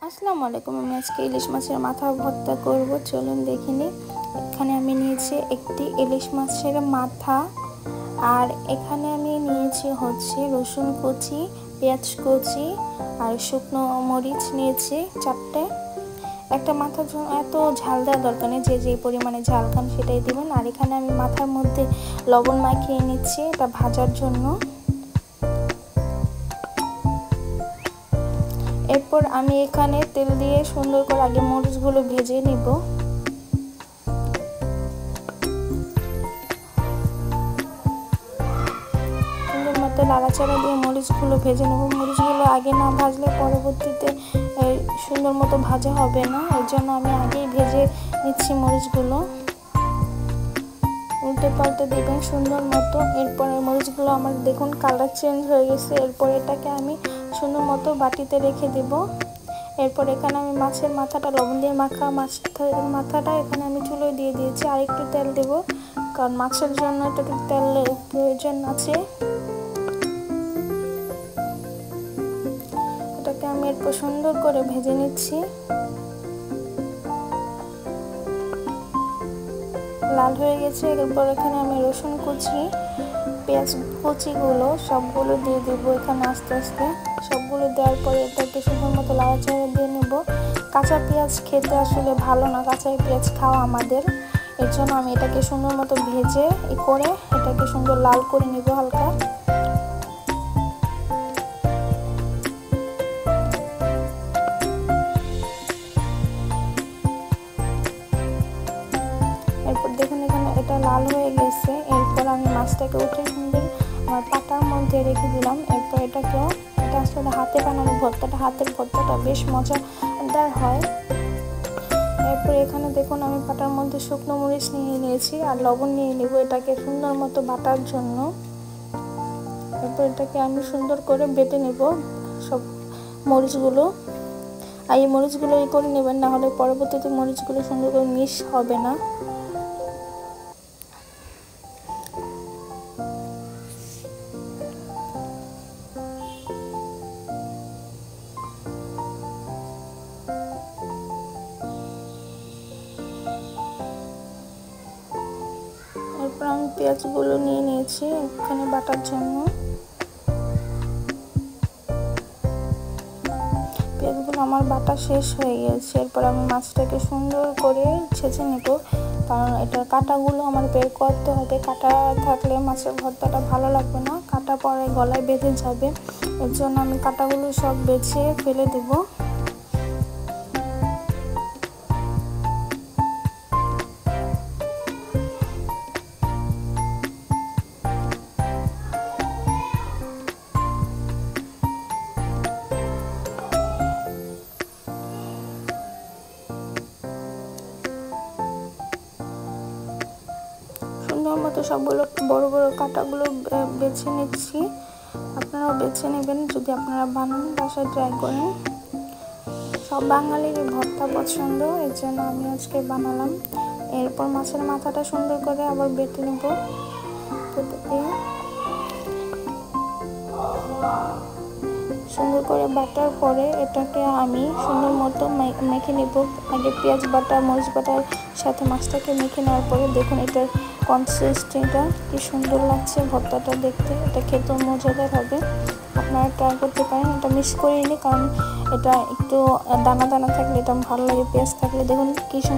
আসসালামু আলাইকুম। আমি আজকে ইলিশ মাছের মাথা ভর্তা করব, চলুন দেখে নিই। এখানে আমি নিয়েছি একটি ইলিশ মাছের মাথা, আর এখানে আমি নিয়েছি হচ্ছে রসুন কুচি, পেঁয়াজ কুচি আর শুকনো মরিচ নিয়েছি 4টে। একটা মাথার জন্য এত ঝাল দেওয়ার দরকার নেই, যে পরিমাণে ঝাল খান সেটাই দিবেন। আর এখানে আমি মাথার মধ্যে লবণ মাখিয়ে নিচ্ছি এটা ভাজার জন্য। এরপর আমি এখানে তেল দিয়ে সুন্দর করে আগে মরিচগুলো ভেজে নিব। সুন্দর মতো নাড়াচাড়া দিয়ে মরিচগুলো ভেজে নেব। মরিচগুলো আগে না ভাজলে পরবর্তীতে সুন্দর মতো ভাজা হবে না, এর জন্য আমি আগেই ভেজে নিচ্ছি মরিচগুলো। উল্টে পাল্টে দেবেন সুন্দর মতো। এরপরে মরিচগুলো আমার দেখুন কালার চেঞ্জ হয়ে গেছে। এরপর এটাকে আমি সুন্দর মতো বাটিতে রেখে দেব। এরপর এখানে আমি মাছের মাথাটা, লবণ দিয়ে মাখা মাথাটা এখানে আমি চুলোয় দিয়ে দিয়েছি। আর একটু তেল দেব, কারণ মাছের জন্য একটু তেলের প্রয়োজন আছে। এটাকে আমি এরপর সুন্দর করে ভেজে নিচ্ছি। লাল হয়ে গেছে। এরপর এখানে আমি রসুন কুচি, পেঁয়াজ কুচিগুলো সবগুলো দিয়ে দেব এখানে আস্তে আস্তে। সবগুলো দেওয়ার পরে এটাকে সুন্দর মতো নাড়াচাড়া দিয়ে নেব। কাঁচা পেঁয়াজ খেতে আসলে ভালো না, কাঁচা পেঁয়াজ খাওয়া আমাদের, এর জন্য আমি এটাকে সুন্দর মতো ভেজে করে এটাকে সুন্দর লাল করে নেব হালকা। এরপর দেখুন এখানে এটা লাল হয়ে গেছে। এরপর আমি মাছটাকে উঠে সুন্দর আমার পাতার মধ্যে রেখে দিলাম। এরপর এটা আসলে হাতে বানানো ভর্তাটা, হাতের ভর্তাটা বেশ মজাদার হয়। এরপর এখানে দেখুন আমি পাতার মধ্যে শুকনো মরিচ নিয়ে নিয়েছি আর লবণ নিয়ে নেব এটাকে সুন্দর মতো বাটার জন্য। এরপর এটাকে আমি সুন্দর করে বেটে নেব সব মরিচগুলো। আর এই মরিচগুলো করে নেবেন, না হলে পরবর্তীতে মরিচগুলো সুন্দর করে মিশ হবে না। এরপর আমি পেঁয়াজগুলো নিয়ে নিয়েছি এখানে বাটার জন্য। পেঁয়াজগুলো আমার বাটা শেষ হয়ে গেছে। এরপর আমি মাছটাকে সুন্দর করে ছেঁচে নেব, কারণ এটার কাঁটাগুলো আমার বের করতে হবে। কাঁটা থাকলে মাছের ভর্তাটা ভালো লাগবে না, কাঁটা পরে গলায় বেঁধে যাবে। এর জন্য আমি কাঁটাগুলো সব বেছে ফেলে দেব। সুন্দর মতো সবগুলো বড় বড় কাঁটাগুলো বেছে নিচ্ছি। আপনারাও বেছে নেবেন যদি আপনারা বানান, বাসায় ট্রাই করেন। সব বাঙালির ভর্তা পছন্দ, এর জন্য আমি আজকে বানালাম। এরপর মাছের মাথাটা সুন্দর করে আবার বেটে নেব। সুন্দর করে বাটার পরে এটাকে আমি সুন্দর মতো মেখে নেব। আগে পেঁয়াজ বাটা, মরিচ বাটার সাথে মাছটাকে মেখে নেওয়ার পরে দেখুন এটার কনসিস্টেন্সিটা কি সুন্দর লাগছে ভর্তাটা দেখতে। এটা খেতেও মজাদার হবে, আপনারা ট্রাই করতে পারেন। এটা মিক্স করে নিই, কারণ এটা একটু দানা দানা থাকলে এটা ভালো লাগে, পেঁয়াজ থাকলে দেখুন কি সুন্দর।